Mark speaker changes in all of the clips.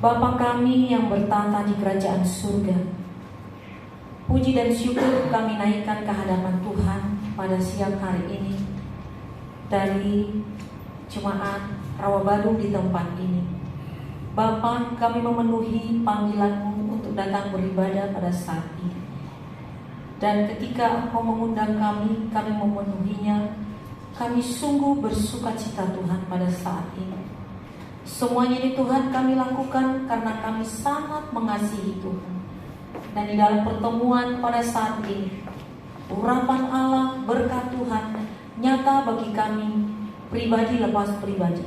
Speaker 1: Bapa kami yang bertata di kerajaan surga, puji dan syukur kami naikkan ke hadapan Tuhan pada siang hari ini dari jemaat Rawabadung di tempat ini. Bapa, kami memenuhi panggilan-Mu untuk datang beribadah pada saat ini. Dan ketika Engkau mengundang kami memenuhinya. Kami sungguh bersuka cita Tuhan pada saat ini. Semuanya ini Tuhan kami lakukan karena kami sangat mengasihi Tuhan. Dan di dalam pertemuan pada saat ini, urapan Allah, berkat Tuhan nyata bagi kami pribadi lepas pribadi.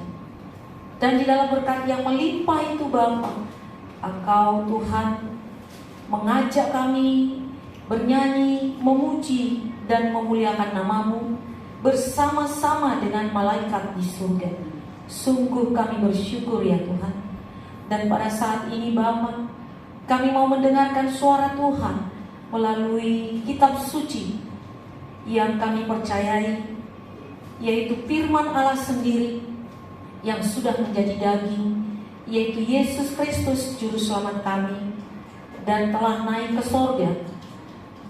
Speaker 1: Dan di dalam berkat yang melimpah itu Bapa, Engkau Tuhan mengajak kami bernyanyi, memuji dan memuliakan nama-Mu bersama-sama dengan malaikat di surga. Sungguh kami bersyukur ya Tuhan. Dan pada saat ini Bapa, kami mau mendengarkan suara Tuhan melalui kitab suci yang kami percayai, yaitu firman Allah sendiri yang sudah menjadi daging, yaitu Yesus Kristus juru selamat kami, dan telah naik ke sorga.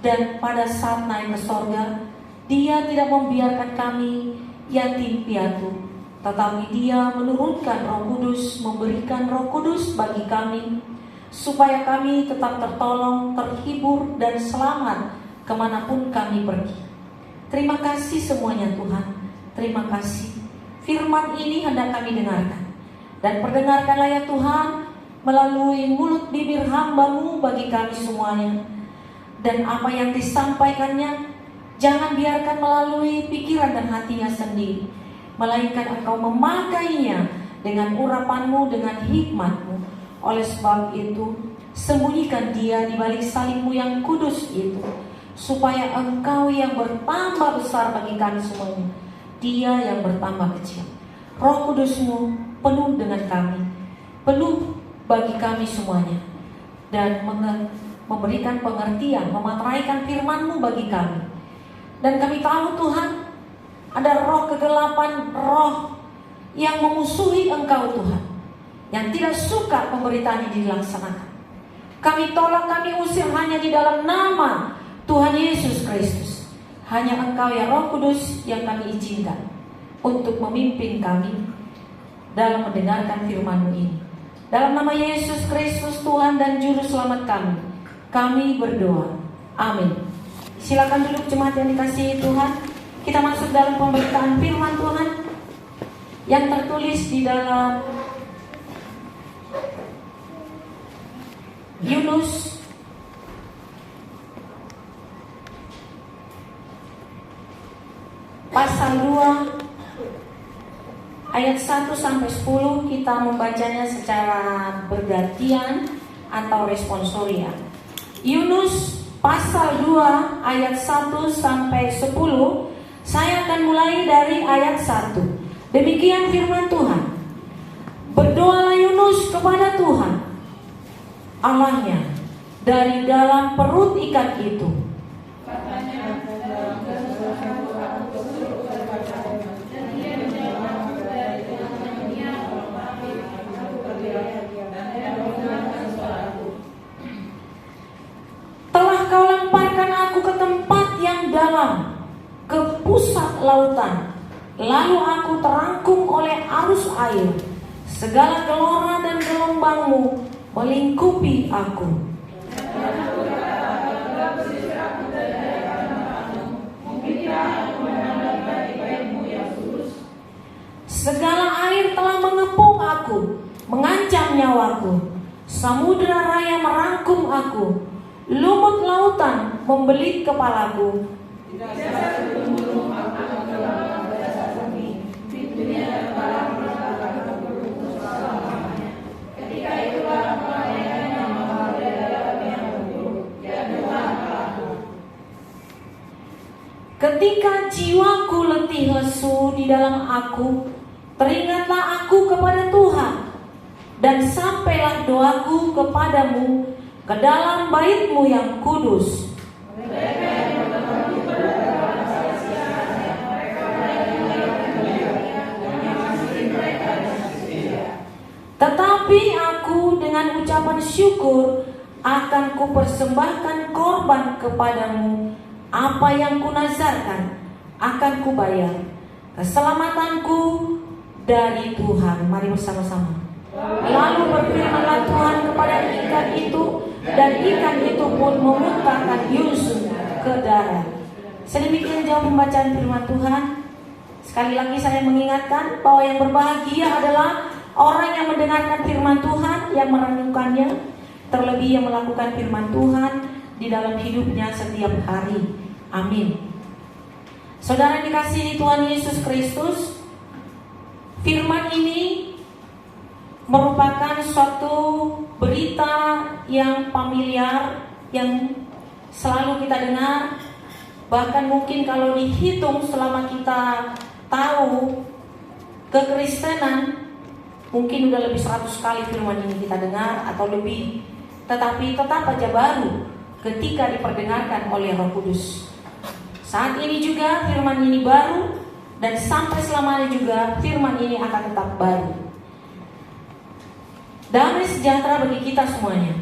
Speaker 1: Dan pada saat naik ke sorga, Dia tidak membiarkan kami yatim piatu, tetapi Dia menurunkan Roh Kudus, memberikan Roh Kudus bagi kami, supaya kami tetap tertolong, terhibur, dan selamat kemanapun kami pergi. Terima kasih semuanya Tuhan. Terima kasih. Firman ini hendak kami dengarkan. Dan perdengarkanlah ya Tuhan melalui mulut bibir hamba-Mu bagi kami semuanya. Dan apa yang disampaikannya jangan biarkan melalui pikiran dan hatinya sendiri, melainkan Engkau memakainya dengan urapan-Mu, dengan hikmat-Mu. Oleh sebab itu, sembunyikan dia di balik salib-Mu yang kudus itu, supaya Engkau yang bertambah besar bagi kami semuanya, Dia yang bertambah kecil. Roh Kudus-Mu penuh dengan kami, penuh bagi kami semuanya, dan memberikan pengertian, memateraikan firman-Mu bagi kami. Dan kami tahu Tuhan, ada roh kegelapan, roh yang memusuhi Engkau Tuhan, yang tidak suka pemberitaan ini dilaksanakan. Kami tolak, kami usir hanya di dalam nama Tuhan Yesus Kristus. Hanya Engkau ya Roh Kudus yang kami izinkan untuk memimpin kami dalam mendengarkan firman-Mu ini. Dalam nama Yesus Kristus Tuhan dan Juru Selamat kami berdoa. Amin. Silakan duduk jemaat yang dikasihi Tuhan. Kita masuk dalam pemberitaan firman Tuhan yang tertulis di dalam Yunus pasal 2 ayat 1 sampai 10. Kita membacanya secara bergantian atau responsorial. Yunus pasal 2 ayat 1 sampai 10. Saya akan mulai dari ayat 1. Demikian firman Tuhan. Berdoalah Yunus kepada Tuhan Allahnya dari dalam perut ikan itu. Telah kau lemparkan aku ke tempat yang dalam, ke pusat lautan. Lalu aku terangkum oleh arus air. Segala gelora dan gelombang-Mu melingkupi aku. Segala air telah mengepung aku, mengancam nyawaku. Samudra raya merangkum aku. Lumut lautan membelit kepalaku. Ketika jiwaku letih lesu di dalam aku, teringatlah aku kepada Tuhan, dan sampailah doaku kepadamu ke dalam bait-Mu yang kudus. Tetapi aku dengan ucapan syukur akan kupersembahkan korban kepadamu. Apa yang kunazarkan akan kubayar. Keselamatanku dari Tuhan. Mari bersama-sama. Lalu berfirmanlah Tuhan kepada ikan itu, dan ikan itu pun memuntahkan Yusuf ke darat. Sedemikian jauh pembacaan firman Tuhan. Sekali lagi saya mengingatkan bahwa yang berbahagia adalah orang yang mendengarkan firman Tuhan, yang merenungkannya, terlebih yang melakukan firman Tuhan di dalam hidupnya setiap hari. Amin. Saudara dikasihi Tuhan Yesus Kristus, firman ini merupakan suatu berita yang familiar, yang selalu kita dengar. Bahkan mungkin kalau dihitung selama kita tahu kekristenan, mungkin udah lebih 100 kali firman ini kita dengar atau lebih. Tetapi tetap aja baru ketika diperdengarkan oleh Roh Kudus. Saat ini juga firman ini baru, dan sampai selamanya juga firman ini akan tetap baru. Damai sejahtera bagi kita semuanya.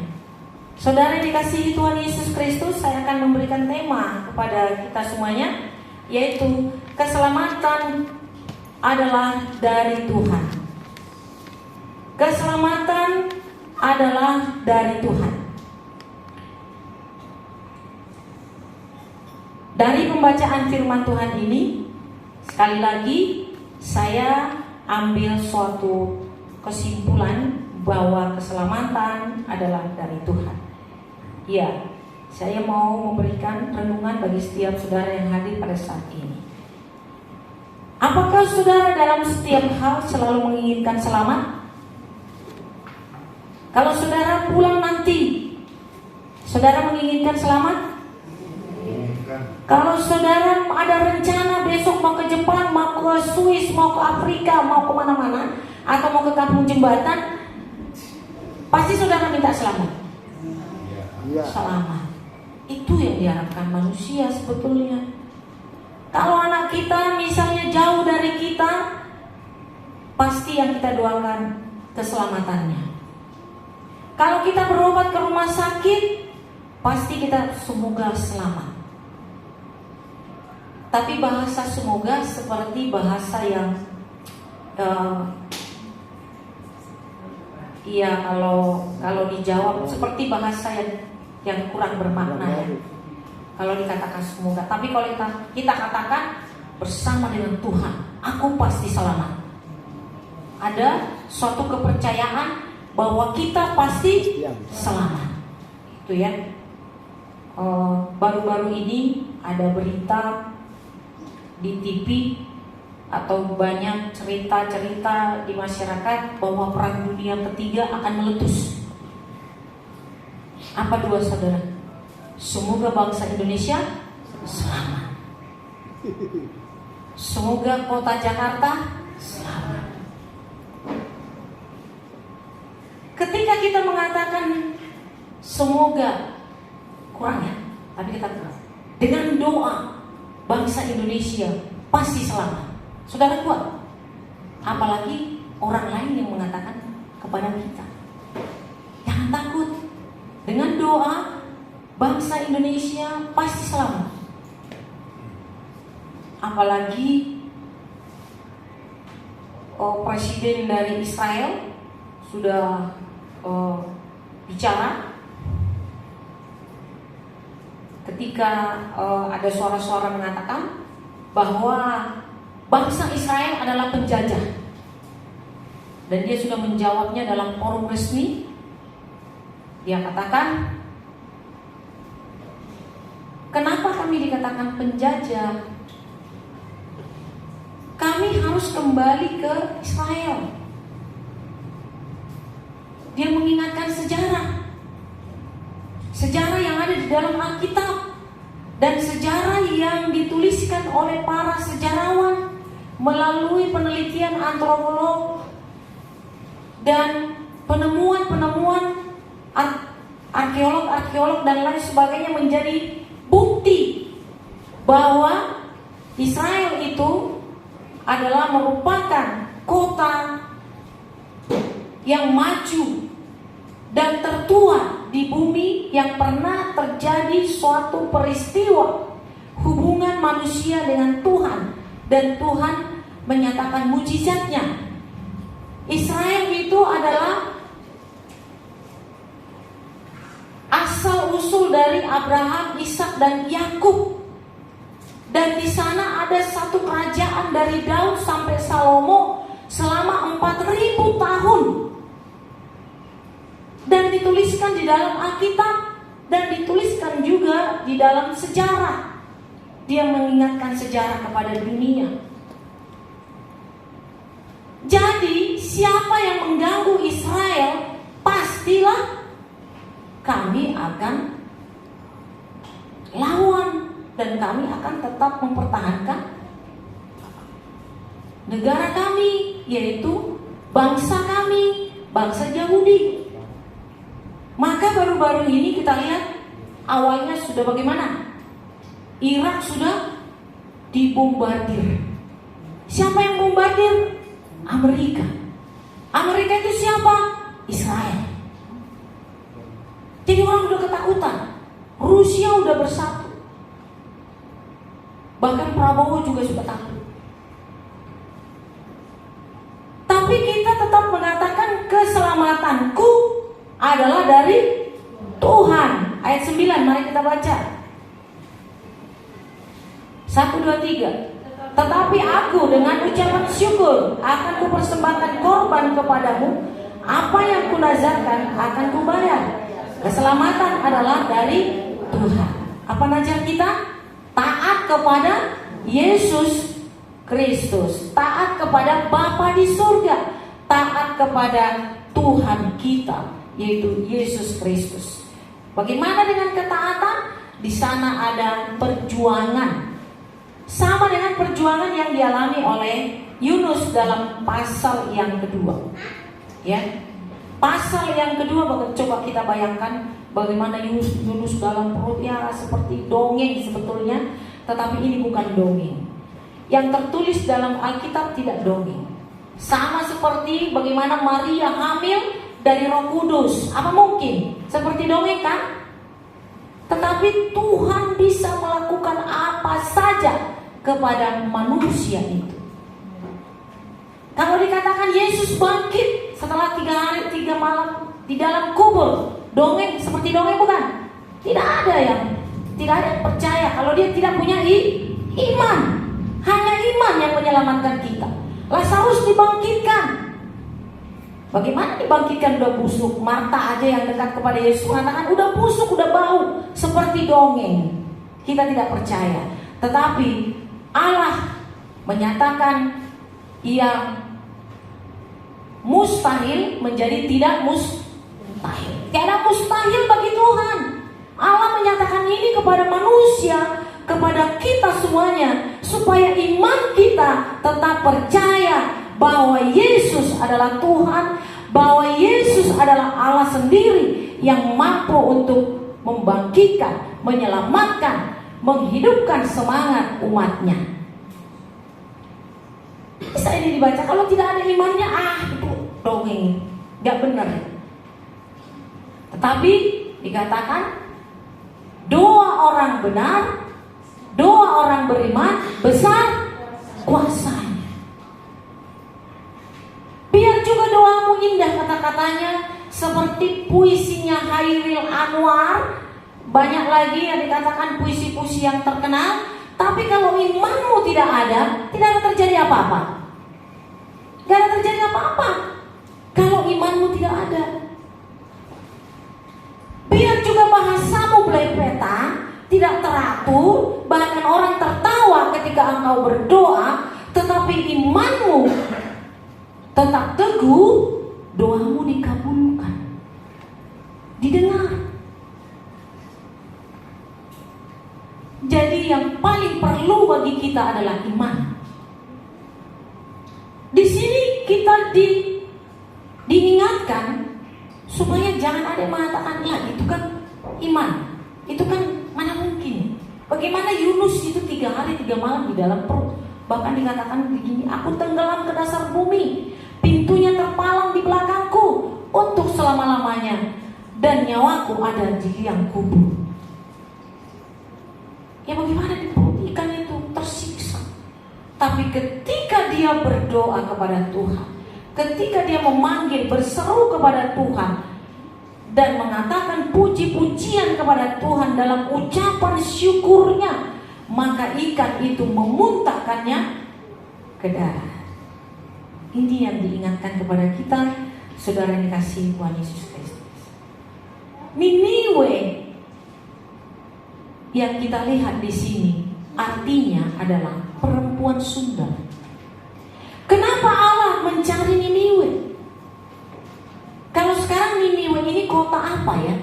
Speaker 1: Saudara yang dikasihi Tuhan Yesus Kristus, saya akan memberikan tema kepada kita semuanya, yaitu keselamatan adalah dari Tuhan. Keselamatan adalah dari Tuhan. Dari pembacaan firman Tuhan ini, sekali lagi saya ambil suatu kesimpulan bahwa keselamatan adalah dari Tuhan. Ya, saya mau memberikan renungan bagi setiap saudara yang hadir pada saat ini. Apakah saudara dalam setiap hal selalu menginginkan selamat? Kalau saudara pulang nanti, saudara menginginkan selamat? Kalau saudara ada rencana besok mau ke Jepang, mau ke Swiss, mau ke Afrika, mau ke mana-mana, atau mau ke kampung jembatan, pasti saudara minta selamat. Selamat. Itu yang diharapkan manusia sebetulnya. Kalau anak kita misalnya jauh dari kita, pasti yang kita doakan keselamatannya. Kalau kita berobat ke rumah sakit, pasti kita semoga selamat. Tapi bahasa semoga seperti bahasa yang kalau dijawab seperti bahasa yang kurang bermakna ya. Kalau dikatakan semoga, tapi kalau kita katakan bersama dengan Tuhan, aku pasti selamat. Ada suatu kepercayaan bahwa kita pasti selamat. Itu ya. Baru-baru ini ada berita di TV atau banyak cerita-cerita di masyarakat bahwa perang dunia ketiga akan meletus. Apa dua saudara? Semoga bangsa Indonesia selamat. Semoga kota Jakarta selamat. Ketika kita mengatakan semoga, kurang ya, tapi kita dengan doa bangsa Indonesia pasti selamat. Saudara kuat. Apalagi orang lain yang mengatakan kepada kita, jangan takut. Dengan doa bangsa Indonesia pasti selamat. Apalagi presiden dari Israel sudah bicara ketika ada suara-suara mengatakan bahwa bangsa Israel adalah penjajah, dan dia sudah menjawabnya dalam forum resmi. Dia katakan, kenapa kami dikatakan penjajah? Kami harus kembali ke Israel. Dia mengingatkan sejarah yang ada di dalam Alkitab, dan sejarah yang dituliskan oleh para sejarawan melalui penelitian antropolog dan penemuan arkeolog dan lain sebagainya, menjadi bukti bahwa Israel itu adalah merupakan kota yang maju dan tertua di bumi yang pernah terjadi suatu peristiwa hubungan manusia dengan Tuhan, dan Tuhan menyatakan mujizatnya. Israel itu adalah asal usul dari Abraham, Ishak dan Yakub. Dan di sana ada satu kerajaan dari Daud sampai Salomo selama 4000 tahun. Dan dituliskan di dalam Alkitab dan dituliskan juga di dalam sejarah. Dia mengingatkan sejarah kepada dunia. Jadi siapa yang mengganggu Israel, pastilah kami akan lawan. Dan kami akan tetap mempertahankan negara kami, yaitu bangsa kami, bangsa Yahudi. Maka baru-baru ini kita lihat awalnya sudah bagaimana? Irak sudah dibombardir. Siapa yang bombardir? Amerika. Amerika itu siapa? Israel. Jadi orang udah ketakutan. Rusia udah bersatu. Bahkan Prabowo juga sudah takut. Tapi kita tetap mengatakan keselamatanku adalah dari Tuhan. Ayat 9, mari kita baca. 1, 2, 3. Tetapi aku dengan ucapan syukur akan kupersembahkan korban kepadamu. Apa yang kunazarkan akan kubayar. Keselamatan adalah dari Tuhan. Apa nazar kita? Taat kepada Yesus Kristus, taat kepada Bapa di surga, taat kepada Tuhan kita, yaitu Yesus Kristus. Bagaimana dengan ketaatan? Di sana ada perjuangan, sama dengan perjuangan yang dialami oleh Yunus dalam pasal yang kedua. Ya, pasal yang kedua, coba kita bayangkan bagaimana Yunus dalam perut, ya seperti dongeng sebetulnya, tetapi ini bukan dongeng. Yang tertulis dalam Alkitab tidak dongeng. Sama seperti bagaimana Maria hamil dari Roh Kudus. Apa mungkin seperti dongeng kan? Tetapi Tuhan bisa melakukan apa saja kepada manusia itu. Kalau dikatakan Yesus bangkit setelah 3 hari 3 malam di dalam kubur, dongeng seperti dongeng bukan? Tidak ada yang percaya kalau dia tidak punya iman. Hanya iman yang menyelamatkan kita. Lazarus dibangkitkan. Bagaimana dibangkitkan udah busuk? Marta aja yang dekat kepada Yesus mengatakan udah busuk, udah bau, seperti dongeng. Kita tidak percaya. Tetapi Allah menyatakan ia mustahil menjadi tidak mustahil. Tiada mustahil bagi Tuhan. Allah menyatakan ini kepada manusia, kepada kita semuanya, supaya iman kita tetap percaya bahwa Yesus adalah Tuhan, bahwa Yesus adalah Allah sendiri yang mampu untuk membangkitkan, menyelamatkan, menghidupkan semangat umatnya. Bisa ini dibaca, kalau tidak ada imannya, itu dongeng, gak benar. Tetapi dikatakan doa orang benar, doa orang beriman besar kuasanya. Biar juga doamu indah, kata-katanya seperti puisinya Hairil Anwar. Banyak lagi yang dikatakan puisi-puisi yang terkenal. Tapi kalau imanmu tidak ada, tidak akan terjadi apa-apa. Tidak akan terjadi apa-apa kalau imanmu tidak ada. Biar juga bahasamu belepetan, tidak teratur, bahkan orang tertawa ketika engkau berdoa, tetapi imanmu tetap teguh, doamu dikabulkan, didengar. Jadi yang paling perlu bagi kita adalah iman. Di sini kita diingatkan supaya jangan ada yang mengatakan, ya itu kan iman, itu kan mana mungkin. Bagaimana Yunus itu 3 hari 3 malam di dalam perut. Bahkan dikatakan begini, aku tenggelam ke dasar bumi, pintunya terpalang di belakangku untuk selama-lamanya. dan nyawaku ada di liang kubur. Ya bagaimana di perut ikan itu tersiksa. Tapi ketika dia berdoa kepada Tuhan, ketika dia memanggil, berseru kepada Tuhan, dan mengatakan puji-pujian kepada Tuhan dalam ucapan syukurnya, maka ikan itu memuntahkannya ke darat. Ini yang diingatkan kepada kita, saudara yang dikasihi Tuhan Yesus Kristus. Niniwe yang kita lihat di sini artinya adalah perempuan sundal. Kenapa Allah mencari Niniwe? Kalau sekarang Niniwe ini kota apa ya?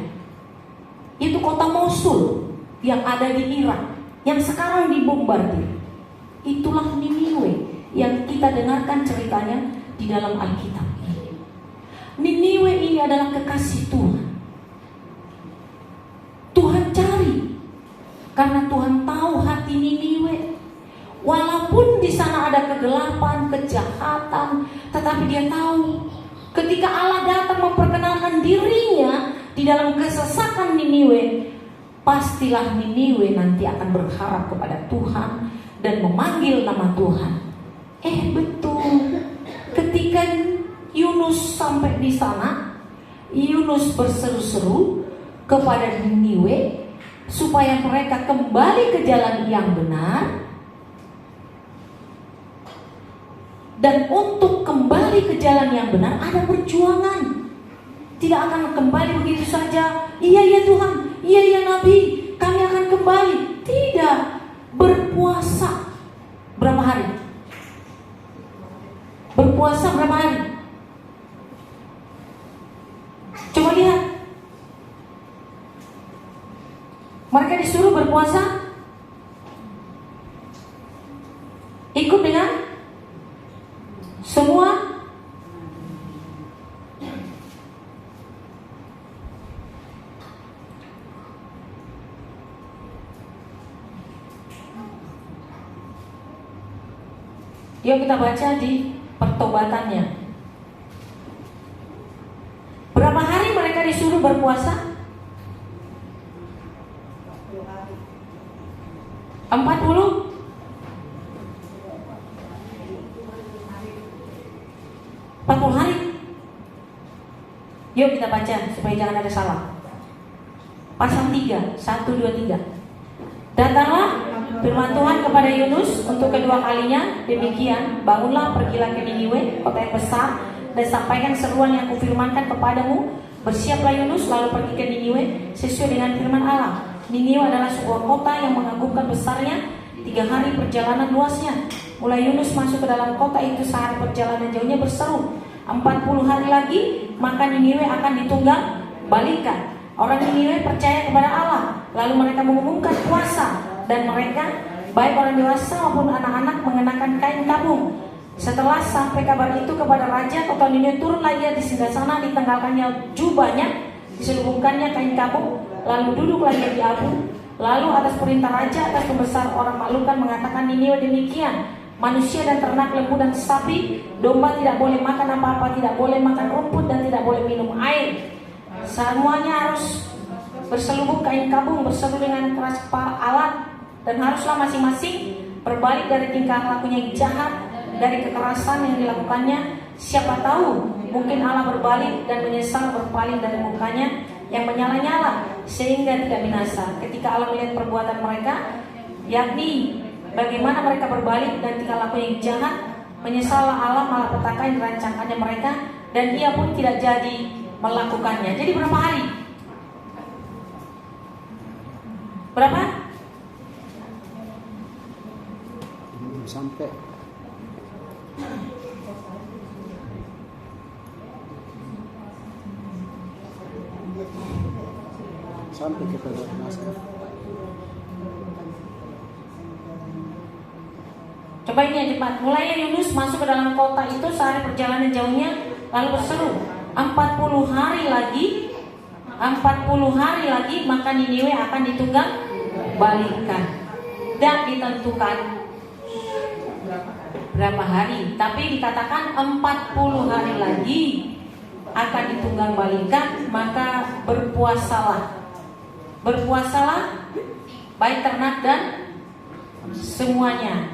Speaker 1: Itu kota Mosul yang ada di Irak, yang sekarang dibombardir. Itulah Niniwe yang kita dengarkan ceritanya di dalam Alkitab ini. Niniwe ini adalah kekasih Tuhan. Tuhan cari karena Tuhan tahu hati Niniwe. Walaupun di sana ada kegelapan, kejahatan, tetapi dia tahu ketika Allah datang memperkenalkan dirinya di dalam kesesakan Niniwe, pastilah Niniwe nanti akan berharap kepada Tuhan dan memanggil nama Tuhan. Betul. Ketika Yunus sampai di sana, Yunus berseru-seru kepada Niniwe supaya mereka kembali ke jalan yang benar. Dan untuk kembali ke jalan yang benar ada perjuangan. Tidak akan kembali begitu saja. Iya ya Tuhan, iya ya Nabi, kami akan kembali. Tidak. Berpuasa berapa hari? Berpuasa berapa hari? Coba lihat. Mereka disuruh berpuasa. Ikut dengan semua yuk kita baca di pertobatannya. Berapa hari mereka disuruh berpuasa? 40 hari. Yuk kita baca supaya jangan ada salah. Pasal 3, 1, 2, 3. Datanglah firman Tuhan kepada Yunus untuk kedua kalinya, demikian, bangunlah, pergilah ke Niniwe, kota yang besar, dan sampaikan seruan yang kufirmankan kepadamu. Bersiaplah Yunus, lalu pergi ke Niniwe sesuai dengan firman Allah. Niniwe adalah sebuah kota yang mengagumkan besarnya, 3 hari perjalanan luasnya. Mulai Yunus masuk ke dalam kota itu, sehari perjalanan jauhnya, berseru, 40 hari lagi maka Niniwe akan ditunggang balikan. Orang Niniwe percaya kepada Allah, lalu mereka mengumumkan puasa, dan mereka baik orang dewasa maupun anak-anak mengenakan kain kabung. Setelah sampai kabar itu kepada raja, kota Niniwe turunlah ia di singgasana, ditanggalkannya jubahnya, diselubungkannya kain kabung, lalu duduklah ia di abu. Lalu atas perintah raja, atas pembesar orang maklukan mengatakan Niniwe demikian, manusia dan ternak, lembu dan sapi, domba tidak boleh makan apa-apa, tidak boleh makan rumput, dan tidak boleh minum air. Semuanya harus berselubung kain kabung, berseru dengan keras kepala alat, dan haruslah masing-masing berbalik dari tingkah lakunya yang jahat, dari kekerasan yang dilakukannya. Siapa tahu mungkin Allah berbalik dan menyesal berpaling dari mukanya yang menyala-nyala sehingga tidak binasa. Ketika Allah melihat perbuatan mereka, yakni bagaimana mereka berbalik dan tingkah laku yang jahat, menyesallah Allah malapetaka yang dirancangkannya mereka, dan ia pun tidak jadi melakukannya. Jadi berapa hari? Berapa?
Speaker 2: Sampai kepada Damaskus.
Speaker 1: Coba ini yang cepat. Mulainya Yunus masuk ke dalam kota itu, sehari perjalanan jauhnya, lalu berseru, 40 hari lagi maka Niniwe akan ditunggang balikan. Tidak ditentukan berapa hari, tapi dikatakan 40 hari lagi akan ditunggang balikan, maka berpuasalah. Berpuasalah, baik ternak dan semuanya.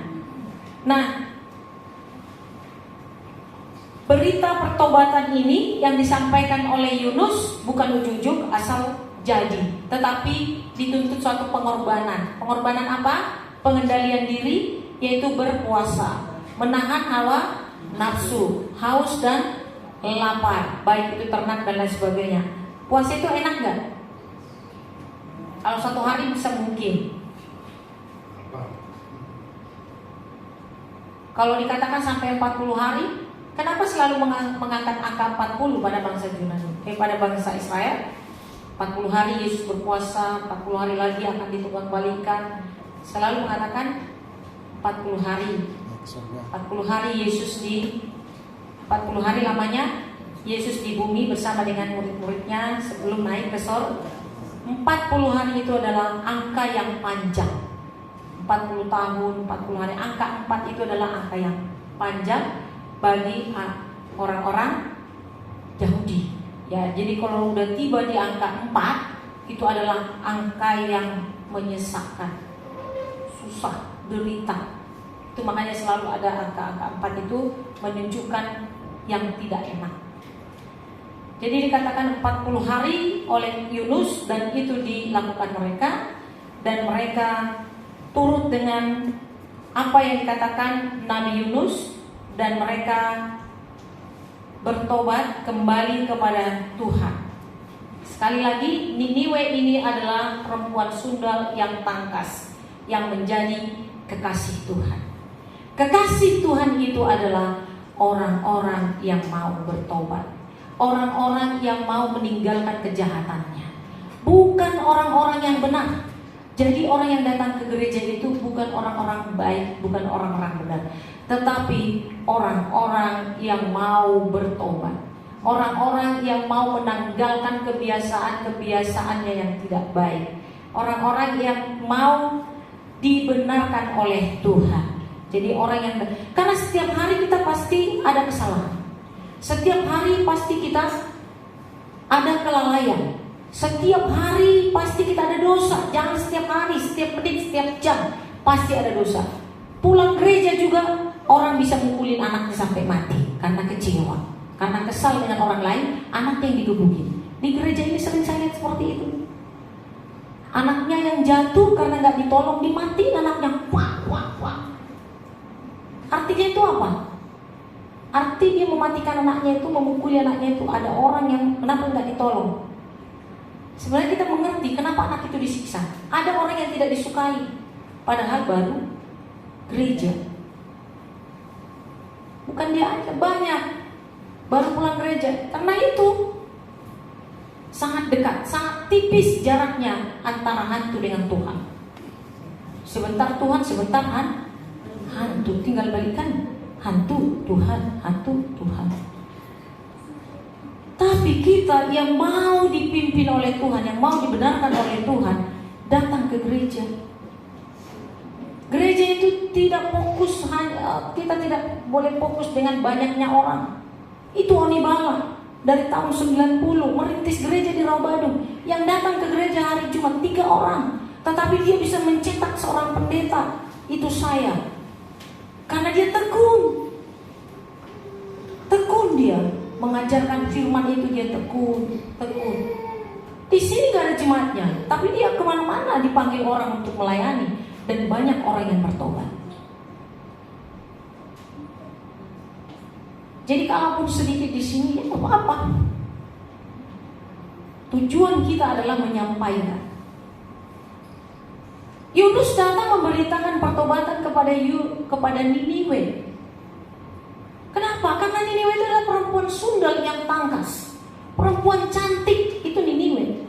Speaker 1: Nah, berita pertobatan ini yang disampaikan oleh Yunus bukan ujuk-ujuk asal jadi, tetapi dituntut suatu pengorbanan. Pengorbanan apa? Pengendalian diri, yaitu berpuasa, menahan hawa nafsu, haus dan lapar, baik itu ternak dan lain sebagainya. Puasa itu enak gak? Kalau satu hari bisa mungkin. Kalau dikatakan sampai 40 hari, kenapa selalu mengangkat angka 40 pada bangsa Yunani? Pada bangsa Israel, 40 hari Yesus berpuasa, 40 hari lagi akan ditunggang balikan. Selalu mengatakan 40 hari. 40 hari Yesus 40 hari lamanya Yesus di bumi bersama dengan murid-muridnya sebelum naik ke sorga. 40 hari itu adalah angka yang panjang. 40 tahun, 40 hari. Angka 4 itu adalah angka yang panjang bagi orang-orang Yahudi. Ya, jadi kalau udah tiba di angka 4, itu adalah angka yang menyesakkan, susah, derita. Itu makanya selalu ada angka-angka 4 itu menunjukkan yang tidak enak. Jadi dikatakan 40 hari oleh Yunus, dan itu dilakukan mereka, dan mereka turut dengan apa yang dikatakan Nabi Yunus, dan mereka bertobat kembali kepada Tuhan. Sekali lagi, Niniwe ini adalah perempuan sundal yang tangkas, yang menjadi kekasih Tuhan. Kekasih Tuhan itu adalah orang-orang yang mau bertobat, orang-orang yang mau meninggalkan kejahatannya, bukan orang-orang yang benar. Jadi orang yang datang ke gereja itu bukan orang-orang baik, bukan orang-orang benar, tetapi orang-orang yang mau bertobat, orang-orang yang mau menanggalkan kebiasaan-kebiasaannya yang tidak baik, orang-orang yang mau dibenarkan oleh Tuhan. Jadi orang yang, karena setiap hari kita pasti ada kesalahan, setiap hari pasti kita ada kelalaian, setiap hari pasti kita ada dosa. Jangan setiap hari, setiap menit, setiap jam pasti ada dosa. Pulang gereja juga orang bisa mukulin anaknya sampai mati karena kecewa, karena kesal dengan orang lain, anaknya yang digebukin. Di gereja ini sering saya lihat seperti itu. Anaknya yang jatuh karena nggak ditolong, dimatiin anaknya. Wah, wah, wah. Artinya itu apa? Arti dia mematikan anaknya itu, memukuli anaknya itu, ada orang yang kenapa nggak ditolong. Sebenarnya kita mengerti kenapa anak itu disiksa. Ada orang yang tidak disukai, padahal baru gereja. Bukan dia aja, banyak baru pulang gereja. Karena itu sangat dekat, sangat tipis jaraknya antara hantu dengan Tuhan. Sebentar Tuhan, sebentar hantu. Tinggal balikan, hantu Tuhan, hantu Tuhan. Tapi kita yang mau dipimpin oleh Tuhan, yang mau dibenarkan oleh Tuhan, datang ke gereja. Gereja itu tidak fokus, kita tidak boleh fokus dengan banyaknya orang. Itu Onibala dari tahun 90 merintis gereja di Rawabadung. Yang datang ke gereja hari Jumat 3 orang, tetapi dia bisa mencetak seorang pendeta. Itu saya. Karena dia tekun dia mengajarkan firman itu, dia tekun. Di sini gak ada jemaatnya, tapi dia kemana-mana dipanggil orang untuk melayani, dan banyak orang yang bertobat. Jadi kalaupun sedikit di sini, ya apa-apa. Tujuan kita adalah menyampaikan. Yunus datang memberitakan pertobatan kepada Niniwe. Kenapa? Karena Niniwe itu adalah perempuan sundal yang tangkas, perempuan cantik, itu Niniwe,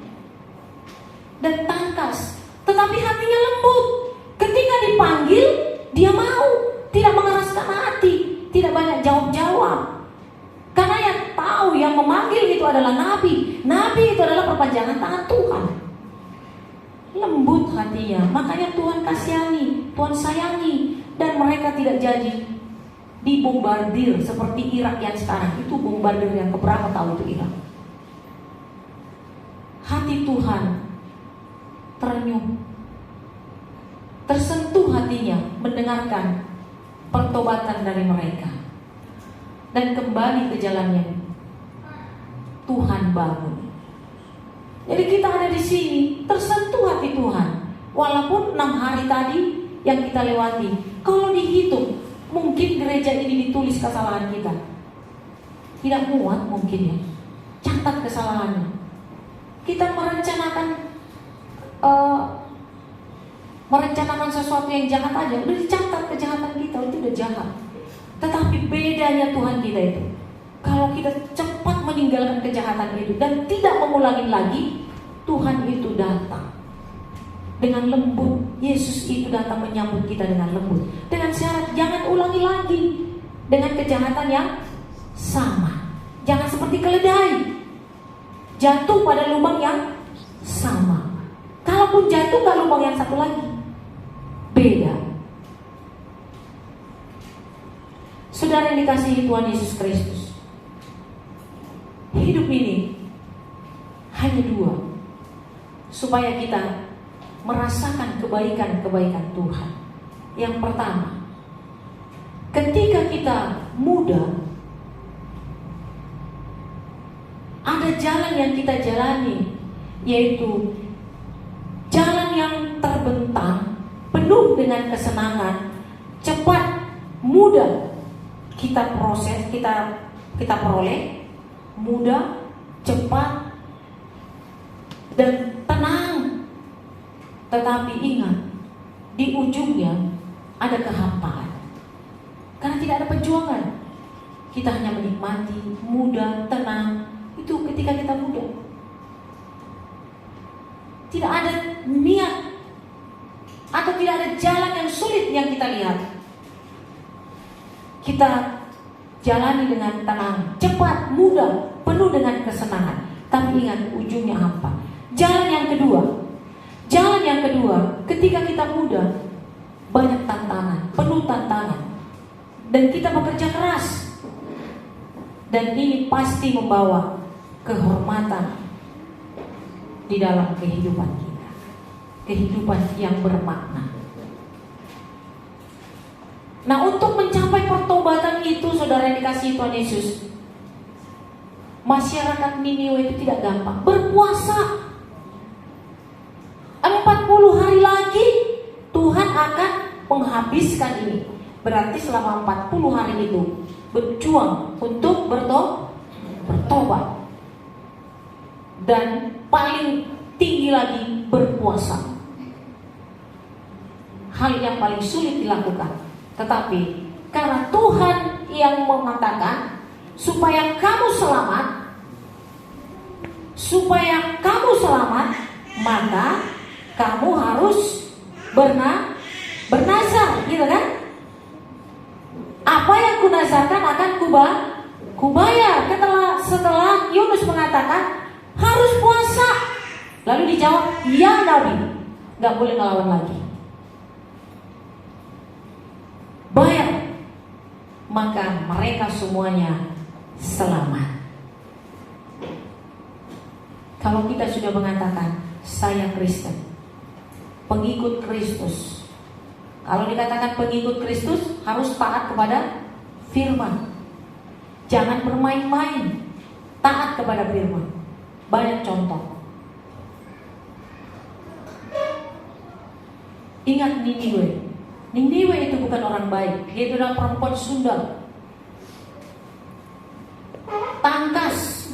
Speaker 1: dan tangkas, tetapi hatinya lembut. Ketika dipanggil, dia mau, tidak mengeraskan hati, tidak banyak jawab-jawab. Karena yang tahu, yang memanggil itu adalah Nabi. Nabi itu adalah perpanjangan tangan Tuhan. Lembut hatinya, makanya Tuhan kasihani, Tuhan sayangi, dan mereka tidak jadi dibombardir seperti Irak yang sekarang. Itu bombardir yang keberapa tahu itu Irak. Hati Tuhan terenyuh, tersentuh hatinya mendengarkan pertobatan dari mereka, dan kembali ke jalannya. Tuhan bangun. Jadi kita ada di sini tersentuh hati Tuhan. Walaupun 6 hari tadi yang kita lewati, kalau dihitung mungkin gereja ini ditulis kesalahan kita. Tidak muat mungkin ya. Catat kesalahannya. Kita merencanakan sesuatu yang jahat aja, udah dicatat kejahatan kita, itu udah jahat. Tetapi bedanya Tuhan kita itu, kalau kita cepat meninggalkan kejahatan itu dan tidak mengulangi lagi, Tuhan itu datang dengan lembut. Yesus itu datang menyambut kita dengan lembut, dengan syarat jangan ulangi lagi dengan kejahatan yang sama. Jangan seperti keledai jatuh pada lubang yang sama. Kalaupun jatuh ke lubang yang satu lagi, beda. Saudara yang dikasihi Tuhan Yesus Kristus, hidup ini hanya 2, supaya kita merasakan kebaikan-kebaikan Tuhan. Yang pertama, ketika kita muda, ada jalan yang kita jalani, yaitu jalan yang terbentang, penuh dengan kesenangan, cepat, mudah kita proses, kita peroleh, mudah, cepat, dan tenang. Tetapi ingat, di ujungnya ada kehampaan, karena tidak ada perjuangan. Kita hanya menikmati, mudah, tenang. Itu ketika kita muda, tidak ada niat atau tidak ada jalan yang sulit yang kita lihat. Kita jalani dengan tenang, cepat, mudah, penuh dengan kesenangan. Tapi ingat ujungnya apa? Jalan yang kedua, ketika kita muda, banyak tantangan, penuh tantangan, dan kita bekerja keras, dan ini pasti membawa kehormatan di dalam kehidupan kita, kehidupan yang bermakna. Nah, untuk mencapai pertobatan itu, saudara yang dikasihi Tuhan Yesus, masyarakat Niniwe itu tidak gampang. Berpuasa 40 hari lagi Tuhan akan menghabiskan ini. Berarti selama 40 hari itu berjuang untuk bertobat. Dan paling tinggi lagi berpuasa. Hal yang paling sulit dilakukan. Tetapi karena Tuhan yang mengatakan supaya kamu selamat, maka kamu harus bernazar, gitu kan? Apa yang kunazarkan akan kubayar. Setelah Yunus mengatakan harus puasa, lalu dijawab, ya Nabi, gak boleh ngelawan lagi, bayar, maka mereka semuanya selamat. Kalau kita sudah mengatakan saya Kristen, pengikut Kristus, kalau dikatakan pengikut Kristus harus taat kepada firman, jangan bermain-main, taat kepada firman. Banyak contoh. Ingat Niniwe itu bukan orang baik. Dia itu adalah perempuan Sunda, tangkas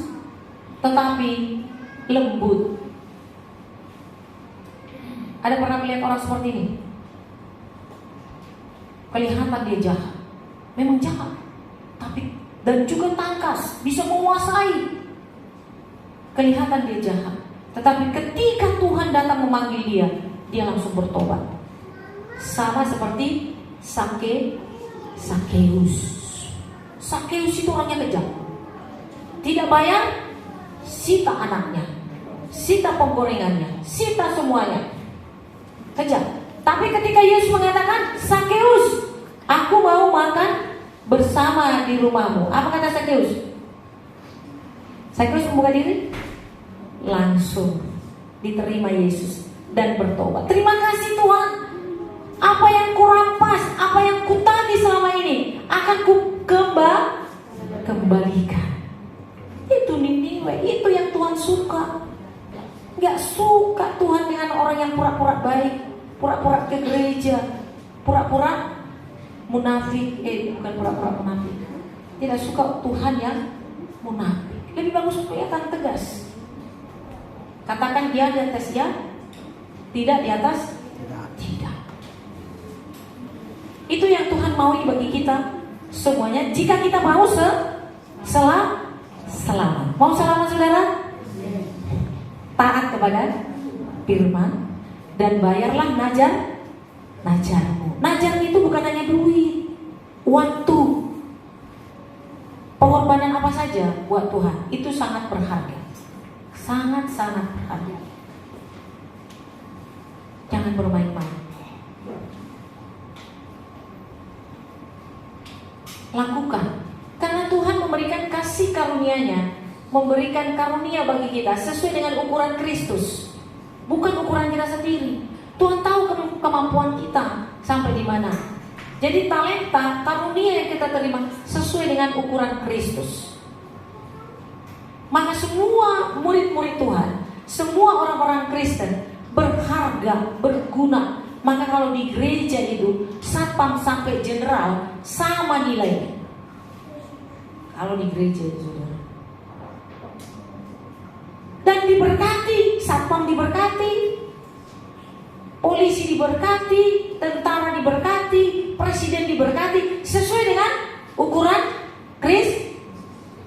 Speaker 1: tetapi lembut. Ada pernah melihat orang seperti ini? Kelihatan dia jahat, memang jahat, tapi dan juga tangkas, bisa menguasai. Kelihatan dia jahat, tetapi ketika Tuhan datang memanggil dia langsung bertobat. Sama seperti Sakeus. Sakeus itu orangnya kejam, tidak bayar, sita anaknya, sita penggorengannya, sita semuanya, kejam. Tapi ketika Yesus mengatakan, Sakeus, aku mau makan bersama di rumahmu. Apa kata Zakheus? Zakheus membuka diri, langsung diterima Yesus dan bertobat. Terima kasih Tuhan, apa yang kurampas, apa yang kutagih selama ini akan ku kembalikan. Itu Niniwe, itu yang Tuhan suka. Gak suka Tuhan dengan orang yang pura-pura baik, pura-pura ke gereja, pura-pura munafik. Bukan pura-pura munafik. Tidak suka Tuhan yang munafik. Lebih bagus kelihatan tegas. Katakan dia di atas ya, tidak di atas tidak. Itu yang Tuhan mau bagi kita semuanya. Jika kita mau selamat. Mau selamat saudara? Taat kepada firman dan bayarlah najarmu. Najar itu bukan hanya duit, waktu, pengorbanan apa saja buat Tuhan. Itu sangat berharga. Sangat-sangat berharga. Jangan bermain-main. Lakukan. Karena Tuhan memberikan kasih karunia-Nya, memberikan karunia bagi kita sesuai dengan ukuran Kristus, bukan ukuran kita sendiri. Tuhan tahu kemampuan kita sampai di mana. Jadi talenta, karunia yang kita terima sesuai dengan ukuran Kristus. Maka semua murid-murid Tuhan, semua orang-orang Kristen berharga, berguna. Maka kalau di gereja itu satpam sampai general sama nilainya. Kalau di gereja itu, saudara. Dan diberkati, satpam diberkati, polisi diberkati, tentara diberkati, presiden diberkati, sesuai dengan ukuran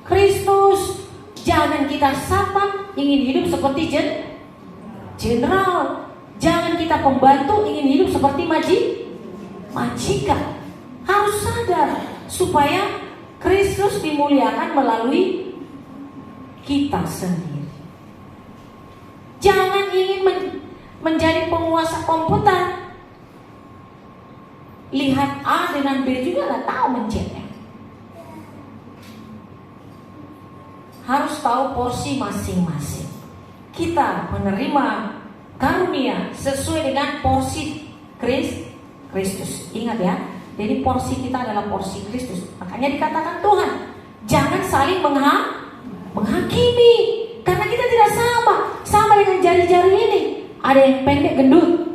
Speaker 1: Kristus. Jangan kita satpam ingin hidup seperti jenderal. Jangan kita pembantu ingin hidup seperti majikan. Harus sadar supaya Kristus dimuliakan melalui kita sendiri. Jangan ingin menjadi penguasa komputer. Lihat A dengan B juga nggak tahu mencetnya. Harus tahu porsi masing-masing. Kita menerima karunia sesuai dengan porsi Kristus. Ingat ya, jadi porsi kita adalah porsi Kristus. Makanya dikatakan Tuhan, jangan saling menghakimi, karena kita tidak sama dengan jari-jari ini. Ada yang pendek gendut,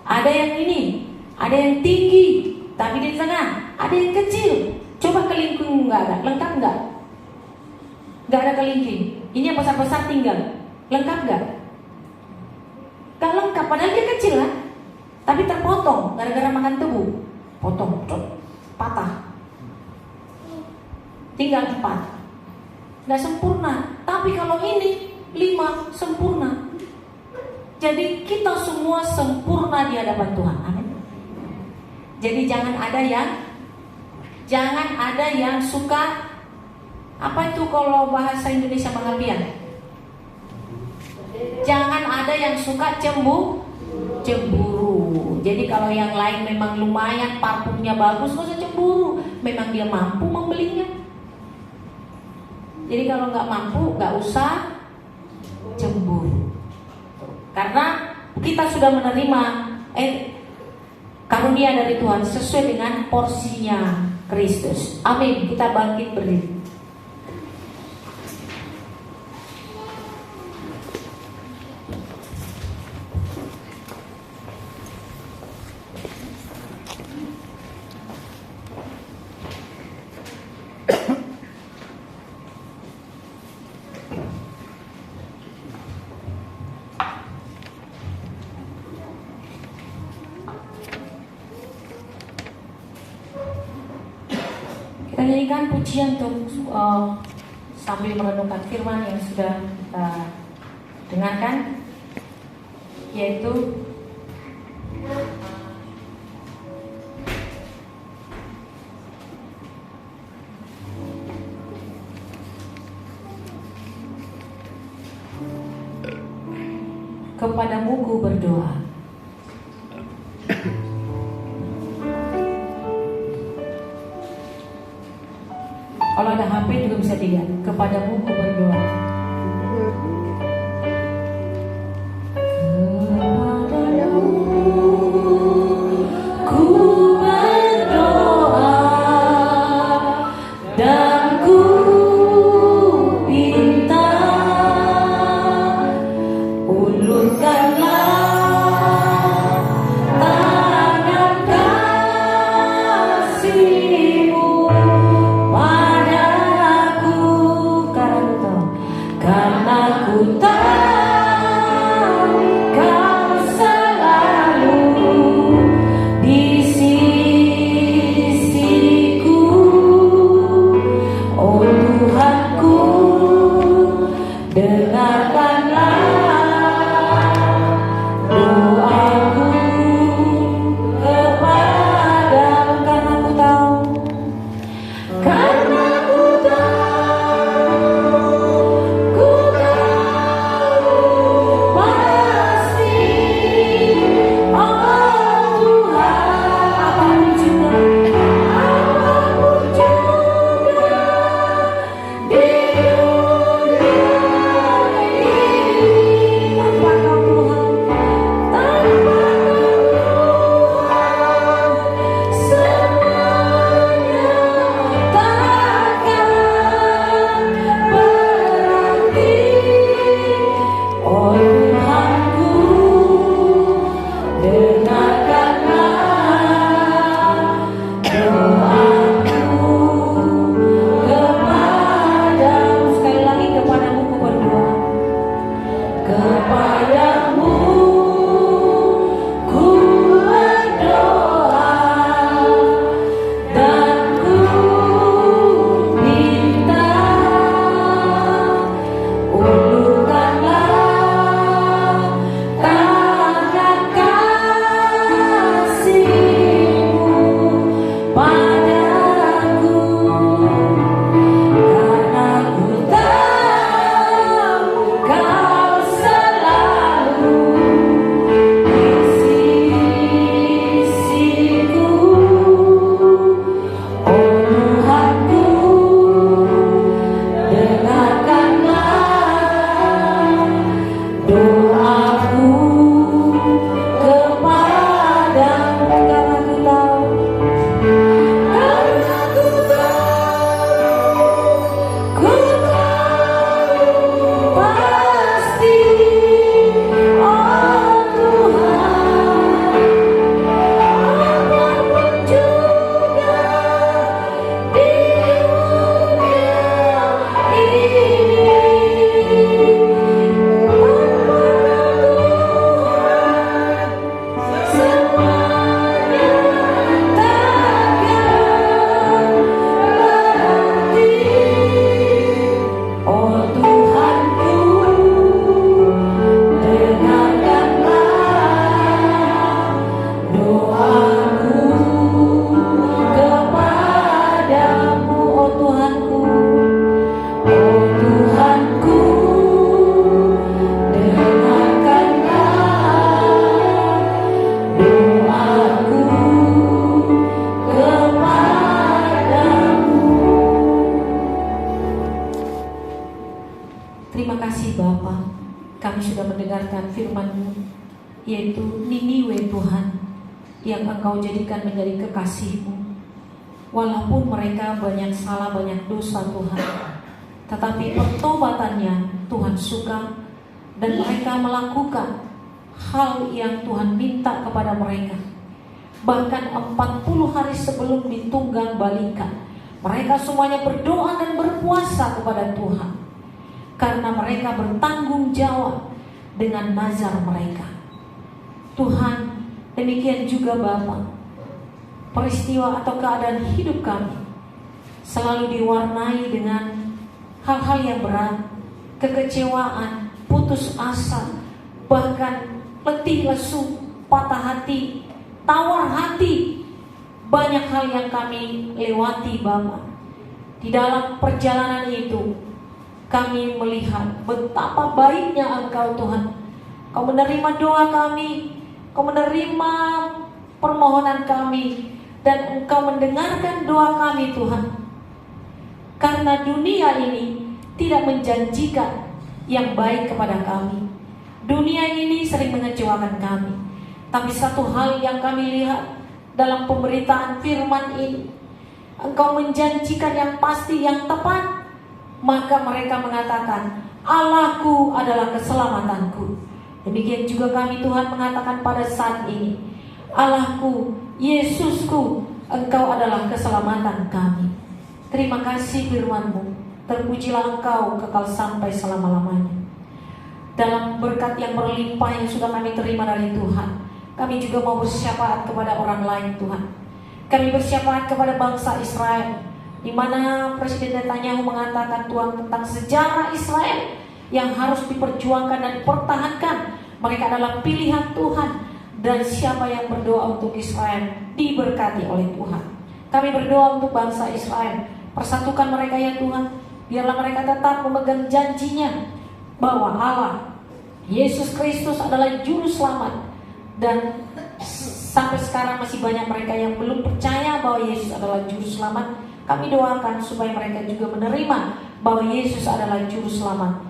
Speaker 1: ada yang ini, ada yang tinggi tapi di tengah, ada yang kecil. Coba kelingking nggak ada, lengkap nggak? Nggak ada kelingking. Ini yang besar-besar tinggal, lengkap nggak? Gak lengkap, padahal dia kecil kan, tapi terpotong gara-gara makan tebu. Potong, patah. Tinggal 4. Gak sempurna. Tapi kalau ini 5 sempurna. Jadi kita semua sempurna di hadapan Tuhan. Amin. Jadi jangan ada yang suka, apa itu kalau bahasa Indonesia pengertian? Jangan ada yang suka cemburu. Jadi kalau yang lain memang lumayan, parfumnya bagus, gak usah cemburu. Memang dia mampu membelinya. Jadi kalau nggak mampu, nggak usah cemburu. Karena kita sudah menerima karunia dari Tuhan sesuai dengan porsinya Kristus. Amin. Kita bangkit berdiri. Kita nyanyikan pujian untuk sambil merenungkan firman yang sudah kita dengarkan, yaitu kepadamu ku berdoa. bisa dilihat. Kepadamu ku berdoa. Terima kasih Bapa, kami sudah mendengarkan firman-Mu, yaitu Niniwe Tuhan, yang Engkau jadikan menjadi kekasih-Mu. Walaupun mereka banyak salah, banyak dosa Tuhan, tetapi pertobatannya Tuhan suka, dan mereka melakukan hal yang Tuhan minta kepada mereka. Bahkan 40 hari sebelum ditunggang balikan, mereka semuanya berdoa dan berpuasa kepada Tuhan, karena mereka bertanggung jawab dengan nazar mereka. Tuhan, demikian juga Bapa, peristiwa atau keadaan hidup kami selalu diwarnai dengan hal-hal yang berat, kekecewaan, putus asa, bahkan letih lesu, patah hati, tawar hati. Banyak hal yang kami lewati Bapa. Di dalam perjalanan itu kami melihat betapa baiknya Engkau Tuhan. Kau menerima doa kami, Kau menerima permohonan kami, dan Engkau mendengarkan doa kami Tuhan. Karena dunia ini tidak menjanjikan yang baik kepada kami. Dunia ini sering mengecewakan kami. Tapi satu hal yang kami lihat dalam pemberitaan firman ini, Engkau menjanjikan yang pasti, yang tepat. Maka mereka mengatakan, Allahku adalah keselamatanku. Demikian juga kami Tuhan mengatakan pada saat ini, Allahku, Yesusku, Engkau adalah keselamatan kami. Terima kasih firman-Mu. Terpujilah Engkau kekal sampai selama-lamanya. Dalam berkat yang berlimpah yang sudah kami terima dari Tuhan, kami juga mau bersyafaat kepada orang lain Tuhan. Kami bersyafaat kepada bangsa Israel, di mana Presiden Netanyahu mengatakan Tuhan tentang sejarah Israel yang harus diperjuangkan dan dipertahankan. Mereka adalah pilihan Tuhan, dan siapa yang berdoa untuk Israel diberkati oleh Tuhan. Kami berdoa untuk bangsa Israel, persatukan mereka ya Tuhan. Biarlah mereka tetap memegang janjinya bahwa Allah, Yesus Kristus adalah juru selamat. Dan sampai sekarang masih banyak mereka yang belum percaya bahwa Yesus adalah juru selamat. Kami doakan supaya mereka juga menerima bahwa Yesus adalah juru selamat,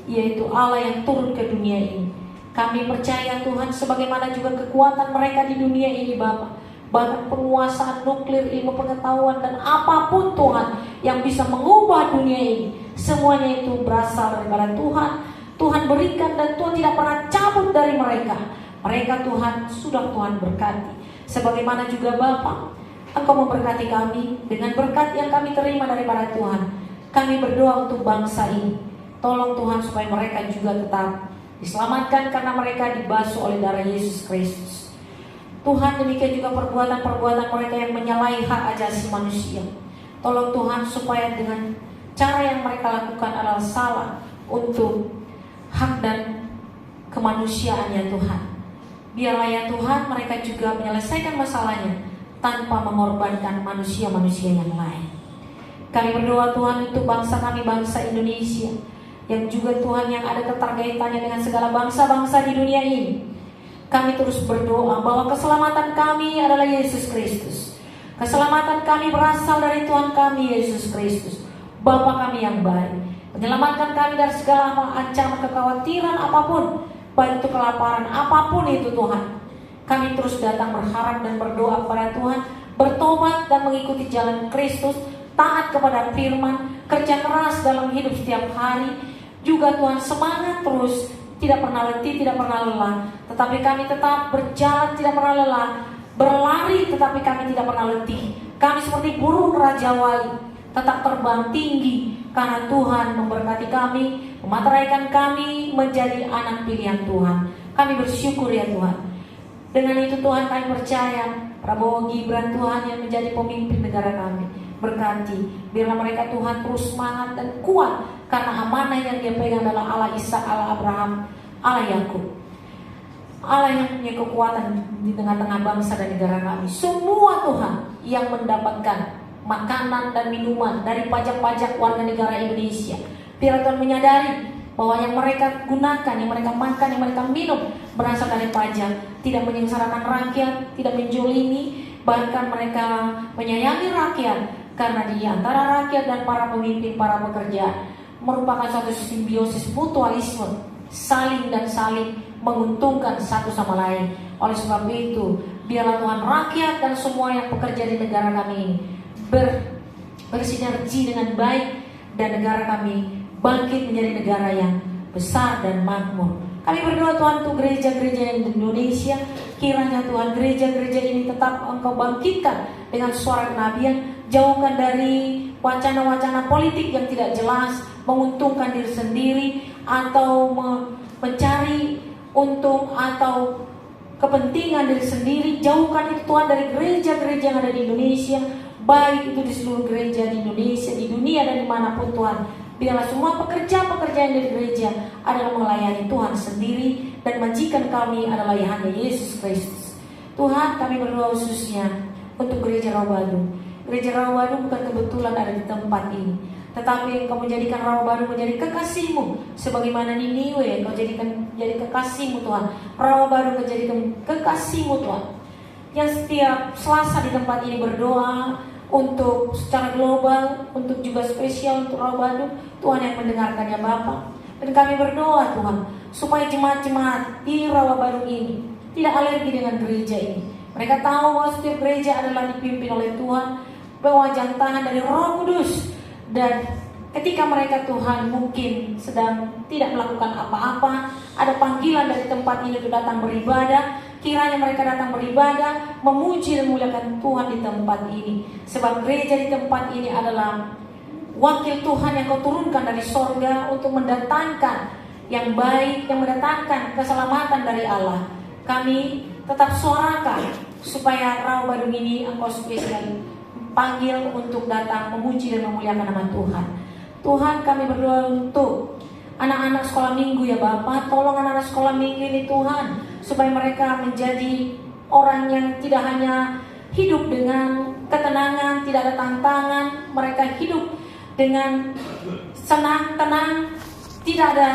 Speaker 1: yaitu Allah yang turun ke dunia ini. Kami percaya Tuhan, sebagaimana juga kekuatan mereka di dunia ini Bapa, bahkan penguasaan nuklir, ilmu pengetahuan, dan apapun Tuhan yang bisa mengubah dunia ini, semuanya itu berasal daripada Tuhan. Tuhan berikan dan Tuhan tidak pernah cabut dari mereka. Mereka Tuhan sudah Tuhan berkati. Sebagaimana juga Bapa, Engkau memberkati kami dengan berkat yang kami terima daripada Tuhan. Kami berdoa untuk bangsa ini. Tolong Tuhan supaya mereka juga tetap diselamatkan karena mereka dibasuh oleh darah Yesus Kristus. Tuhan, demikian juga perbuatan-perbuatan mereka yang menyalahi hak asasi manusia. Tolong Tuhan supaya dengan cara yang mereka lakukan adalah salah untuk hak dan kemanusiaannya Tuhan. Biarlah ya Tuhan mereka juga menyelesaikan masalahnya tanpa mengorbankan manusia-manusia yang lain. Kami berdoa Tuhan untuk bangsa kami, bangsa Indonesia, yang juga Tuhan yang ada keterkaitannya dengan segala bangsa-bangsa di dunia ini. Kami terus berdoa bahwa keselamatan kami adalah Yesus Kristus. Keselamatan kami berasal dari Tuhan kami Yesus Kristus, Bapa kami yang baik. Menyelamatkan kami dari segala ancaman kekhawatiran apapun, baik itu kelaparan apapun itu Tuhan. Kami terus datang berharap dan berdoa kepada Tuhan, bertobat dan mengikuti jalan Kristus, taat kepada firman, kerja keras dalam hidup setiap hari. Juga Tuhan semangat terus, tidak pernah letih, tidak pernah lelah. Tetapi kami tetap berjalan, tidak pernah lelah. Berlari, tetapi kami tidak pernah letih. Kami seperti burung Raja Wali, tetap terbang tinggi. Karena Tuhan memberkati kami, memateraikan kami menjadi anak pilihan Tuhan. Kami bersyukur ya Tuhan. Dengan itu Tuhan kami percaya Prabowo Gibran Tuhan yang menjadi pemimpin negara kami. Berkati, biarlah mereka Tuhan terus semangat dan kuat, karena amanah yang dia pegang adalah Allah Ishak, Allah Abraham, Allah Yakub. Allah yang punya kekuatan di tengah-tengah bangsa dan negara kami. Semua Tuhan yang mendapatkan makanan dan minuman dari pajak-pajak warga negara Indonesia, biar Tuhan menyadari bahwa yang mereka gunakan, yang mereka makan, yang mereka minum berasal dari pajak. Tidak menyengsarakan rakyat, tidak menjolimi, bahkan mereka menyayangi rakyat. Karena di antara rakyat dan para pemimpin, para pekerja merupakan suatu simbiosis mutualisme, saling dan saling menguntungkan satu sama lain. Oleh sebab itu, biarlah Tuhan rakyat dan semua yang bekerja di negara kami ini bersinergi dengan baik, dan negara kami bangkit menjadi negara yang besar dan makmur. Kami berdoa Tuhan untuk gereja-gereja yang di Indonesia. Kiranya Tuhan gereja-gereja ini tetap Engkau bangkitkan dengan suara kenabian. Jauhkan dari wacana-wacana politik yang tidak jelas, menguntungkan diri sendiri, atau mencari untung atau kepentingan diri sendiri. Jauhkan itu Tuhan dari gereja-gereja yang ada di Indonesia, baik itu di seluruh gereja di Indonesia, di dunia, dan dimanapun Tuhan. Biarlah semua pekerja-pekerja yang dari gereja adalah melayani Tuhan sendiri, dan majikan kami adalah hanya Yesus Kristus. Tuhan, kami berdoa khususnya untuk gereja Rawabadu. Gereja Rawabadu bukan kebetulan ada di tempat ini, tetapi Engkau menjadikan Rawabadu menjadi kekasih-Mu, sebagaimana Niniwe Engkau jadikan jadi kekasih-Mu Tuhan. Rawabadu Engkau jadikan kekasih-Mu Tuhan, yang setiap Selasa di tempat ini berdoa, untuk secara global, untuk juga spesial untuk Rawa Bandung, Tuhan yang mendengarkannya Bapak. Dan kami berdoa Tuhan, supaya jemaat-jemaat di Rawa Bandung ini tidak alergi dengan gereja ini. Mereka tahu bahwa setiap gereja adalah dipimpin oleh Tuhan, pewajang tangan dari Roh Kudus. Dan ketika mereka Tuhan mungkin sedang tidak melakukan apa-apa, ada panggilan dari tempat ini untuk datang beribadah, kiranya mereka datang beribadah, memuji dan memuliakan Tuhan di tempat ini. Sebab gereja di tempat ini adalah wakil Tuhan yang kau turunkan dari sorga untuk mendatangkan yang baik, yang mendatangkan keselamatan dari Allah. Kami tetap suarakan supaya Rawa Bandung ini engkau spesial panggil untuk datang memuji dan memuliakan nama Tuhan. Tuhan, kami berdoa untuk anak-anak sekolah minggu ya Bapak. Tolong anak-anak sekolah minggu ini Tuhan, supaya mereka menjadi orang yang tidak hanya hidup dengan ketenangan, tidak ada tantangan. Mereka hidup dengan senang, tenang, tidak ada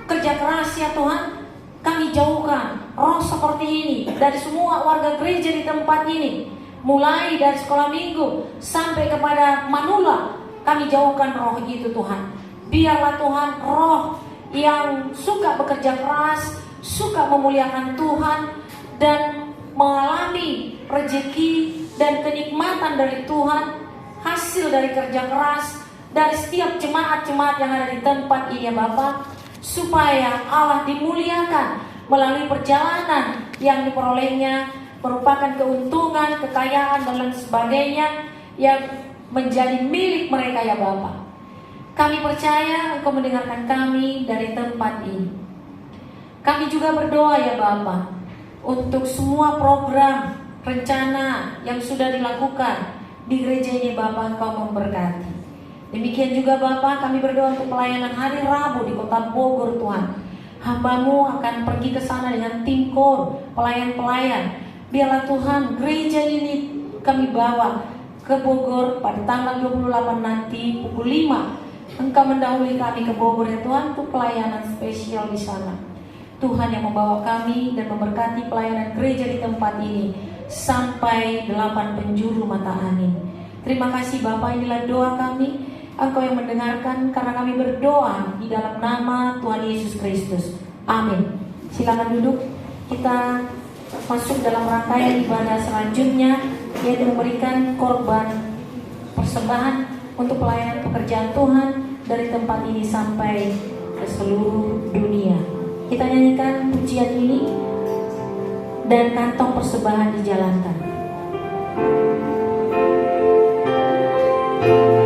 Speaker 1: kerja keras ya Tuhan. Kami jauhkan roh seperti ini dari semua warga gereja di tempat ini, mulai dari sekolah minggu sampai kepada manula. Kami jauhkan roh itu Tuhan. Biarlah Tuhan roh yang suka bekerja keras, suka memuliakan Tuhan, dan mengalami rezeki dan kenikmatan dari Tuhan, hasil dari kerja keras dari setiap jemaat-jemaat yang ada di tempat ini ya Bapak, supaya Allah dimuliakan melalui perjalanan yang diperolehnya, merupakan keuntungan, kekayaan dan lain sebagainya yang menjadi milik mereka ya Bapak. Kami percaya Engkau mendengarkan kami dari tempat ini. Kami juga berdoa ya Bapak, untuk semua program, rencana yang sudah dilakukan di gereja ini Bapak, Engkau memberkati. Demikian juga Bapak, kami berdoa untuk pelayanan hari Rabu di kota Bogor Tuhan. Hamba-Mu akan pergi ke sana dengan tim kor, pelayan-pelayan. Biarlah Tuhan gereja ini kami bawa ke Bogor pada tanggal 28 nanti pukul 5. Engkau mendahului kami ke Bogor ya Tuhan untuk pelayanan spesial di sana. Tuhan yang membawa kami dan memberkati pelayanan gereja di tempat ini sampai 8 penjuru mata angin. Terima kasih Bapak, inilah doa kami. Engkau yang mendengarkan karena kami berdoa di dalam nama Tuhan Yesus Kristus. Amin. Silakan duduk. Kita masuk dalam rangkaian ibadah selanjutnya, yaitu memberikan korban persembahan untuk pelayanan pekerjaan Tuhan dari tempat ini sampai ke seluruh dunia. Kita nyanyikan pujian ini dan kantong persembahan dijalankan.
Speaker 3: Thank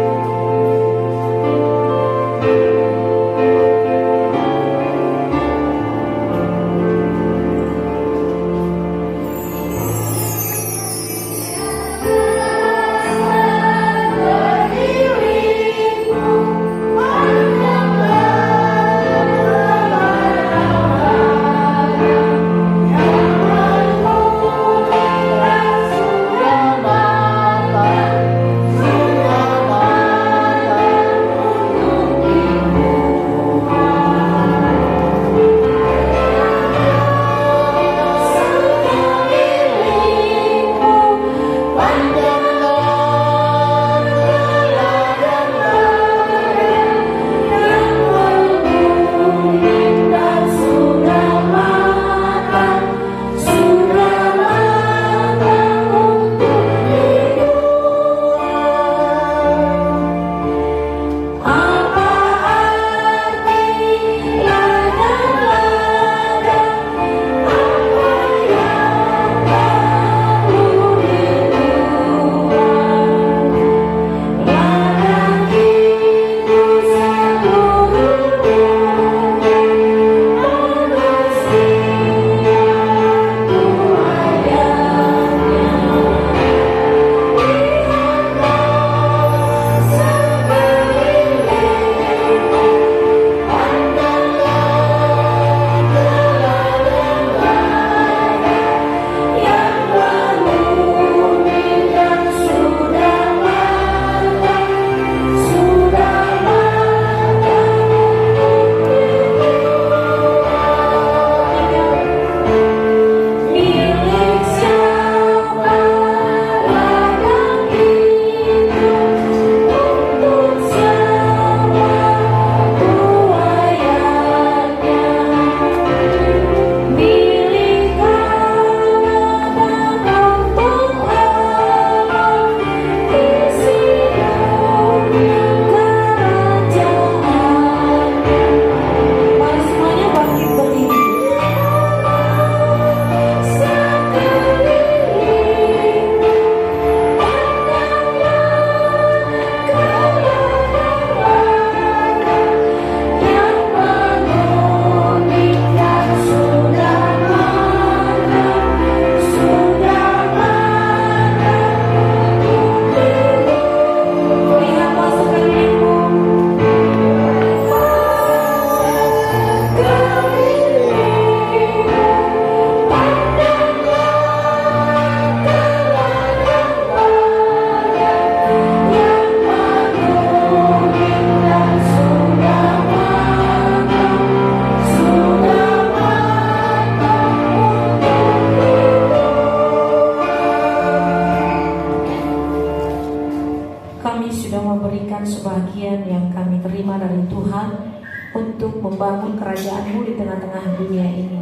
Speaker 1: kerajaan-Mu di tengah-tengah dunia ini.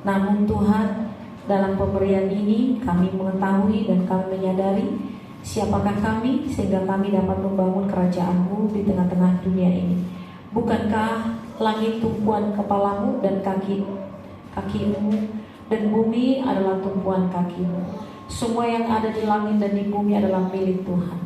Speaker 1: Namun Tuhan, dalam pemberian ini kami mengetahui dan kami menyadari siapakah kami sehingga kami dapat membangun kerajaan-Mu di tengah-tengah dunia ini. Bukankah langit tumpuan kepala-Mu dan kaki-Mu, dan bumi adalah tumpuan kaki-Mu? Semua yang ada di langit dan di bumi adalah milik Tuhan.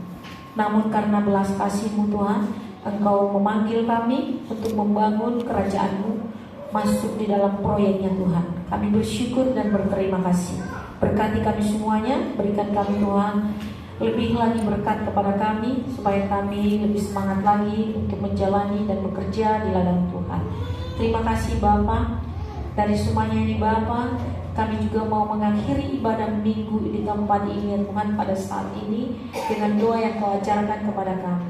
Speaker 1: Namun karena belas kasih-Mu Tuhan, Engkau memanggil kami untuk membangun kerajaan-Mu masuk di dalam proyeknya Tuhan. Kami bersyukur dan berterima kasih. Berkati kami semuanya, berikan kami Tuhan lebih lagi berkat kepada kami, supaya kami lebih semangat lagi untuk menjalani dan bekerja di ladang Tuhan. Terima kasih Bapa. Dari semuanya ini Bapa, kami juga mau mengakhiri ibadah minggu di tempat ini ya Tuhan pada saat ini dengan doa yang Kau ajarkan kepada kami.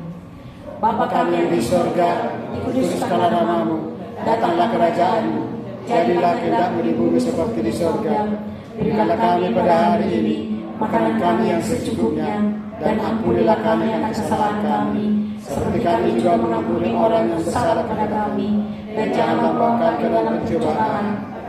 Speaker 1: Bapa kami yang di surga, dikuduskanlah nama-Mu, datanglah kerajaan-Mu, jadilah kehendak-Mu di bumi seperti di surga. Berikanlah kami pada hari ini makanan kami yang secukupnya, dan ampunilah kami akan kesalahan kami, seperti kami juga mengampuni orang yang bersalah kepada kami. Dan janganlah bawa kami ke dalam pencobaan,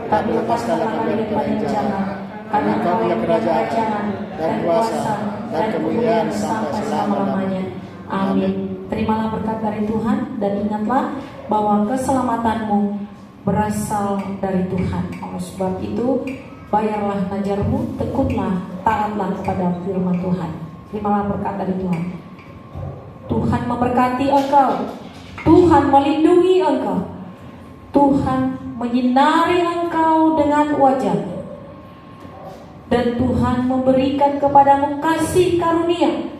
Speaker 1: tapi lepaskanlah kami daripada yang jahat. Karena Engkau punya kerajaan dan kuasa dan kemuliaan sampai selama-lamanya. Amin. Terimalah berkat dari Tuhan, dan ingatlah bahwa keselamatanmu berasal dari Tuhan. Oleh sebab itu, bayarlah najarmu, tekutlah, taatlah kepada firman Tuhan. Terimalah berkat dari Tuhan. Tuhan memberkati engkau, Tuhan melindungi engkau, Tuhan menyinari engkau dengan wajah-Nya, dan Tuhan memberikan kepadamu kasih karunia.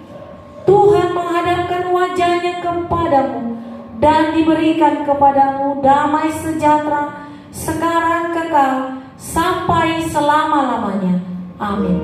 Speaker 1: Tuhan menghadapkan wajah-Nya kepadamu dan diberikan kepadamu damai sejahtera sekarang kekal sampai selama-lamanya. Amin.